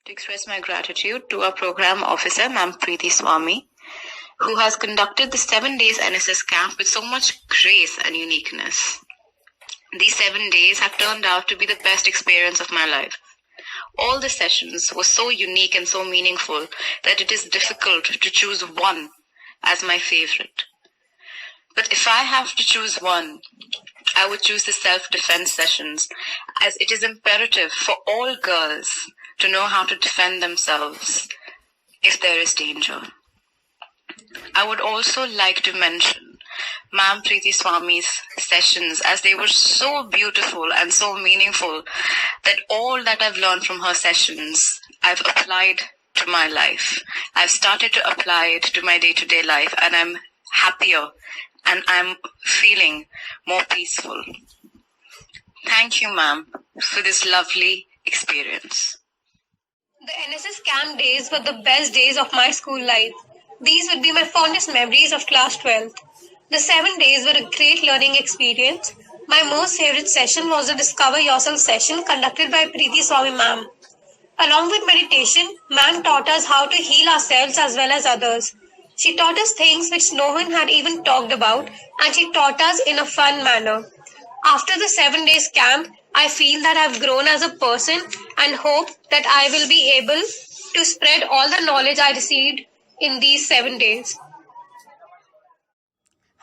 to express my gratitude to our program officer, Ma'am Preeti Swami, who has conducted the 7 days NSS camp with so much grace and uniqueness. These 7 days have turned out to be the best experience of my life. All the sessions were so unique and so meaningful that it is difficult to choose one as my favorite. But if I have to choose one, I would choose the self-defense sessions, as it is imperative for all girls to know how to defend themselves if there is danger. I would also like to mention Ma'am Preeti Swami's sessions, as they were so beautiful and so meaningful that all that I've learned from her sessions, I've applied to my life. I've started to apply it to my day-to-day life, and I'm happier and I'm feeling more peaceful. Thank you, ma'am, for this lovely experience. The NSS camp days were the best days of my school life. These would be my fondest memories of class 12th. The 7 days were a great learning experience. My most favorite session was the Discover Yourself session conducted by Preeti Swami ma'am. Along with meditation, ma'am taught us how to heal ourselves as well as others. She taught us things which no one had even talked about, and she taught us in a fun manner. After the 7 days camp, I feel that I've grown as a person and hope that I will be able to spread all the knowledge I received in these 7 days.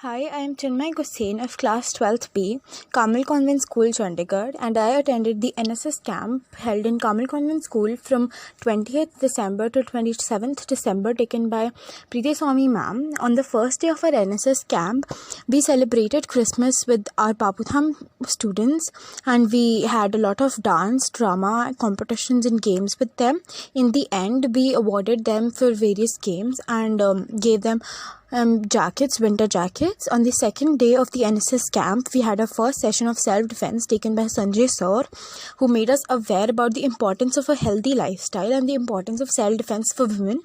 Hi, I am Chinmay Gossain of class 12th B, Carmel Convent School, Chandigarh, and I attended the NSS camp held in Carmel Convent School from 20th December to 27th December, taken by Preeti Swami ma'am. On the first day of our NSS camp, we celebrated Christmas with our Paputham students, and we had a lot of dance, drama, competitions and games with them. In the end, we awarded them for various games and gave them winter jackets. On the second day of the NSS camp, we had our first session of self-defense taken by Sanjay sir, who made us aware about the importance of a healthy lifestyle and the importance of self-defense for women.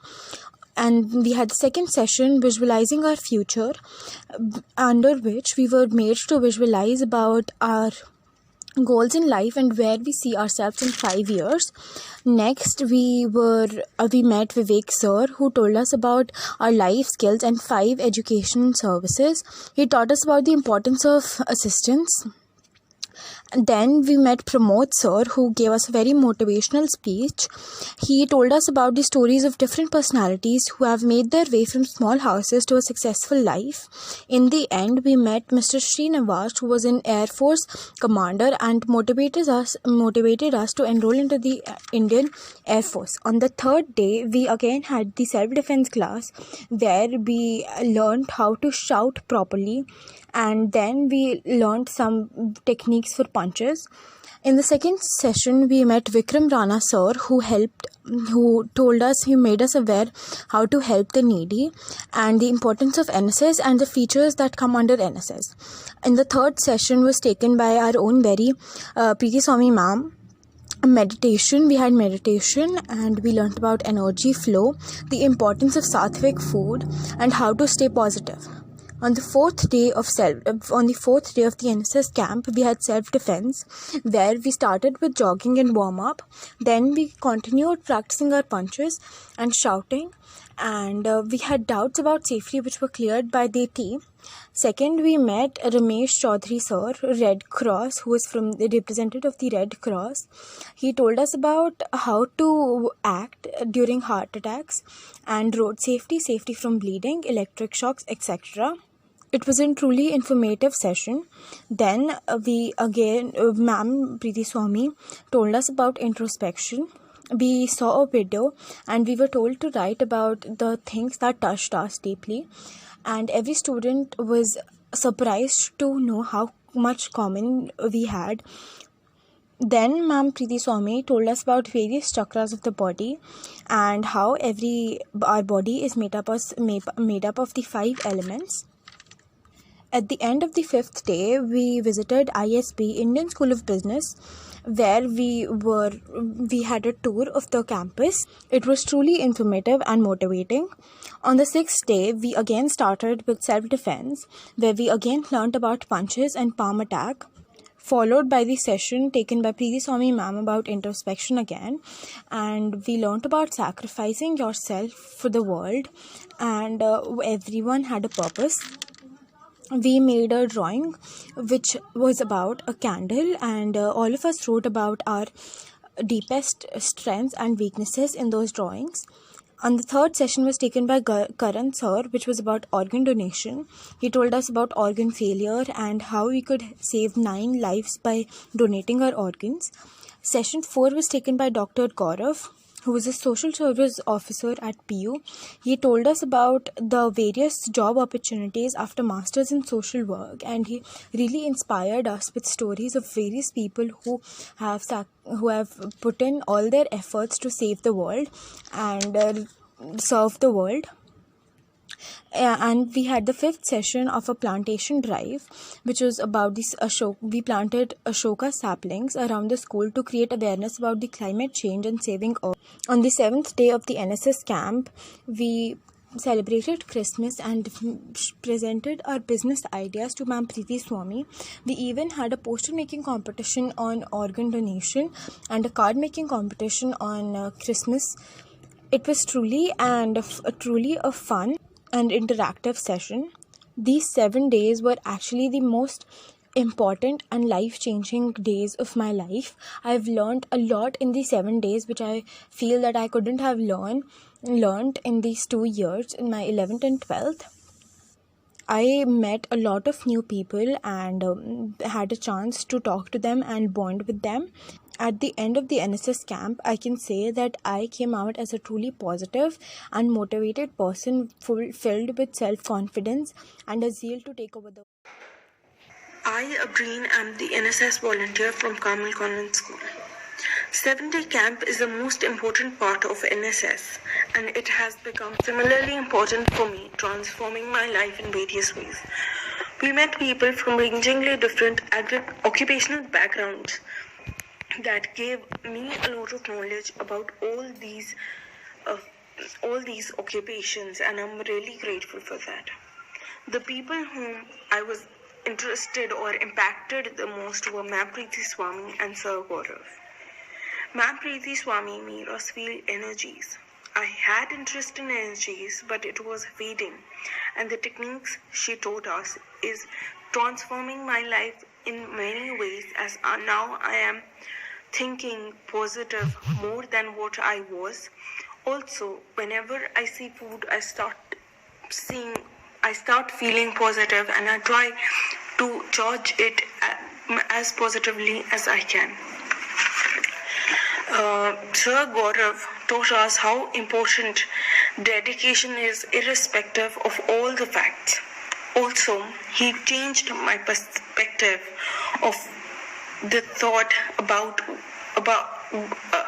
And we had the second session, visualizing our future, under which we were made to visualize about our goals in life and where we see ourselves in 5 years. Next, we met Vivek sir, who told us about our life skills and 5 education services. He taught us about the importance of assistance. Then we met Pramod sir, who gave us a very motivational speech. He told us about the stories of different personalities who have made their way from small houses to a successful life. In the end, we met Mr. Srinivas, who was an Air Force commander and motivated us to enroll into the Indian Air Force. On the third day, we again had the self-defense class, where we learned how to shout properly, and then we learned some techniques for punches. In the second session, we met Vikram Rana sir, who made us aware how to help the needy and the importance of NSS and the features that come under NSS. In the third session was taken by our own very Preeti Swami ma'am. We had meditation, and we learnt about energy flow, the importance of sattvic food, and how to stay positive. On the fourth day of the NSS camp, we had self-defense, where we started with jogging and warm-up. Then we continued practicing our punches and shouting, and we had doubts about safety, which were cleared by the team. Second, we met Ramesh Chaudhary sir, Red Cross, who is from the representative of the Red Cross. He told us about how to act during heart attacks and road safety from bleeding, electric shocks, etc. It was a truly informative session. Then Ma'am Preeti Swami told us about introspection. We saw a video, and we were told to write about the things that touched us deeply. And every student was surprised to know how much common we had. Then Ma'am Preeti Swami told us about various chakras of the body and how our body is made up of the 5 elements. At the end of the 5th day, we visited ISB, Indian School of Business, where we had a tour of the campus. It was truly informative and motivating. On the 6th day, we again started with self-defense, where we again learnt about punches and palm attack. followed by the session taken by Preeti Swami ma'am about introspection again, and we learnt about sacrificing yourself for the world, and everyone had a purpose. We made a drawing which was about a candle, and all of us wrote about our deepest strengths and weaknesses in those drawings. And the third session was taken by Karan sir, which was about organ donation. He told us about organ failure and how we could save 9 lives by donating our organs. Session 4 was taken by Dr. Gaurav, who was a social service officer at PU. He told us about the various job opportunities after masters in social work, and he really inspired us with stories of various people who have put in all their efforts to save the world and serve the world. And we had the 5th session of a plantation drive, which was about this we planted Ashoka saplings around the school to create awareness about the climate change and saving Earth. On the 7th day of the NSS camp, we celebrated Christmas and presented our business ideas to Ma'am Preeti Swami. We even had a poster making competition on organ donation and a card making competition on Christmas. It was truly a fun and interactive session. These 7 days were actually the most important and life-changing days of my life. I've learned a lot in these 7 days, which I feel that I couldn't have learned in these 2 years, in my 11th and 12th. I met a lot of new people and had a chance to talk to them and bond with them. At the end of the NSS camp, I can say that I came out as a truly positive and motivated person, filled with self-confidence and a zeal to take over the world. I, Abreen, am the NSS volunteer from Carmel Convent School. 7-day camp is the most important part of NSS, and it has become similarly important for me, transforming my life in various ways. We met people from rangingly different occupational backgrounds that gave me a lot of knowledge about all these occupations, and I'm really grateful for that. The people whom I was interested or impacted the most were Ma'am Preeti Swami and Sir Gaurav. Ma'am Preeti Swami made us feel energies. I had interest in energies, but it was fading, and the techniques she taught us is transforming my life in many ways, as now I am thinking positive more than what I was. Also, whenever I see food, I start feeling positive, and I try to judge it as positively as I can. Sir Gaurav taught us how important dedication is, irrespective of all the facts. Also, he changed my perspective of the thought about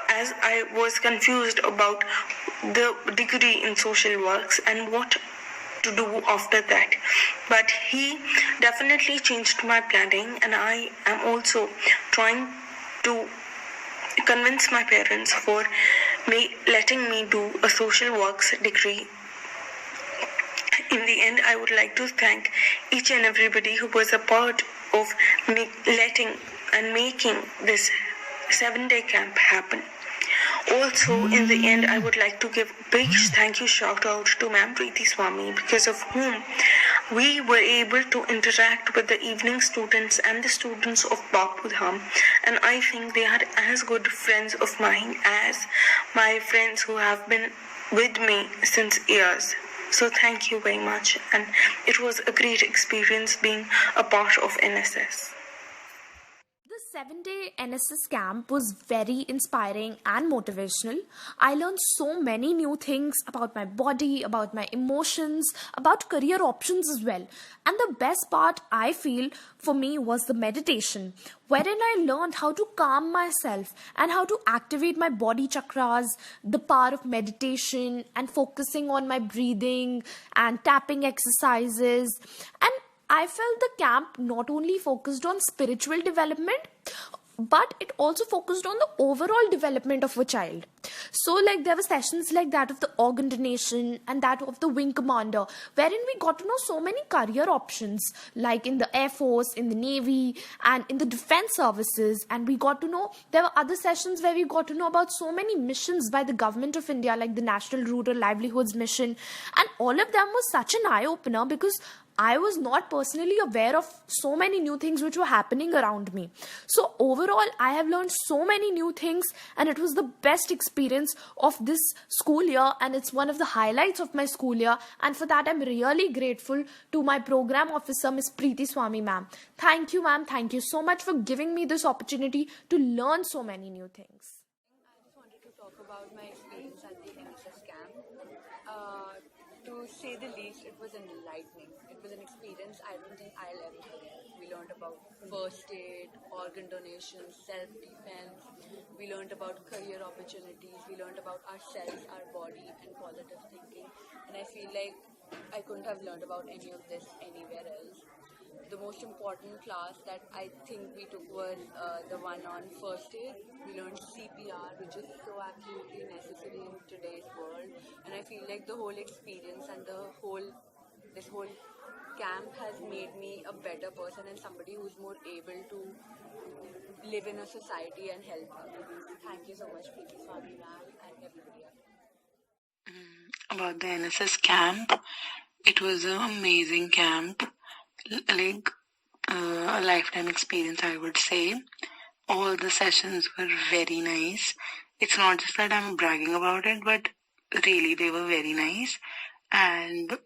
as I was confused about the degree in social works and what to do after that. But he definitely changed my planning, and I am also trying to convince my parents for letting me do a social works degree. In the end, I would like to thank each and everybody who was a part of me making this 7-day camp happen. Also, in the end, I would like to give a big thank you shout out to Ma'am Preeti Swami, because of whom we were able to interact with the evening students and the students of Bakudham, and I think they are as good friends of mine as my friends who have been with me since years. So thank you very much, and it was a great experience being a part of NSS. The 7-day NSS camp was very inspiring and motivational. I learned so many new things about my body, about my emotions, about career options as well. And the best part, I feel, for me was the meditation, wherein I learned how to calm myself and how to activate my body chakras, the power of meditation and focusing on my breathing and tapping exercises. And I felt the camp not only focused on spiritual development, but it also focused on the overall development of a child. So like there were sessions like that of the organ donation and that of the wing commander, wherein we got to know so many career options, like in the Air Force, in the Navy, and in the defense services. And we got to know, there were other sessions where we got to know about so many missions by the government of India, like the National Rural Livelihoods Mission, and all of them was such an eye-opener, because I was not personally aware of so many new things which were happening around me. So overall, I have learned so many new things, and it was the best experience of this school year, and it's one of the highlights of my school year. And for that, I'm really grateful to my program officer, Miss Preeti Swami ma'am. Thank you, ma'am. Thank you so much for giving me this opportunity to learn so many new things. I just wanted to talk about my experience at the NSS camp. To say the least, it was enlightening. It was an experience I don't think I'll ever forget. We learned about first aid, organ donation, self-defense. We learned about career opportunities. We learned about ourselves, our body, and positive thinking. And I feel like I couldn't have learned about any of this anywhere else. The most important class that I think we took was the one on first aid. We learned CPR, which is so absolutely necessary in today's world. And I feel like the whole experience and this whole camp has made me a better person and somebody who's more able to live in a society and help others. Thank you so much, Preeti Swami ma'am, and everybody else. About the NSS camp, it was an amazing camp. Like a lifetime experience, I would say. All the sessions were very nice. It's not just that I'm bragging about it, but really they were very nice. And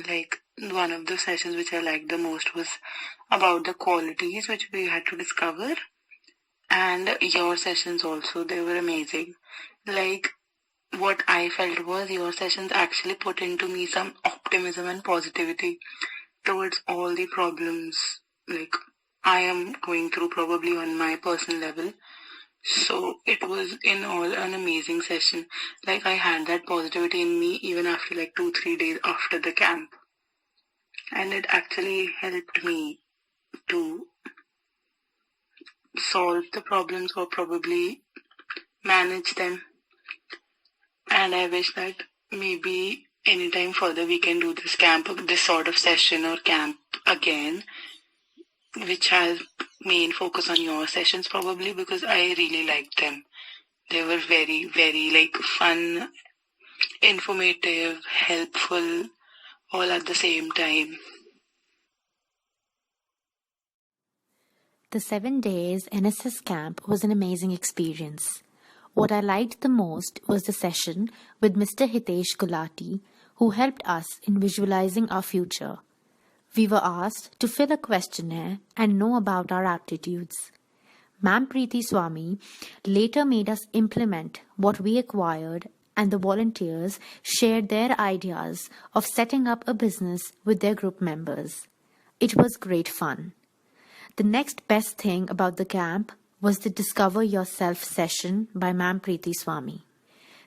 like one of the sessions which I liked the most was about the qualities which we had to discover. And your sessions also, they were amazing. Like what I felt was your sessions actually put into me some optimism and positivity towards all the problems like I am going through probably on my personal level. So it was in all an amazing session. Like I had that positivity in me even after like 2-3 days after the camp. And it actually helped me to solve the problems or probably manage them. And I wish that maybe anytime further we can do this camp, this sort of session or camp again, which has main focus on your sessions probably, because I really liked them. They were very, very like fun, informative, helpful, all at the same time. The 7 days NSS camp was an amazing experience. What I liked the most was the session with Mr. Hitesh Gulati, who helped us in visualizing our future. We were asked to fill a questionnaire and know about our aptitudes. Ma'am Preeti Swami later made us implement what we acquired, and the volunteers shared their ideas of setting up a business with their group members. It was great fun. The next best thing about the camp was the Discover Yourself session by Ma'am Preeti Swami.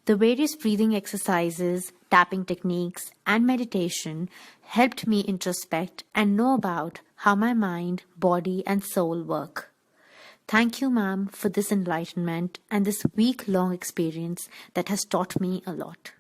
The various breathing exercises, tapping techniques, and meditation helped me introspect and know about how my mind, body, and soul work. Thank you, ma'am, for this enlightenment and this week-long experience that has taught me a lot.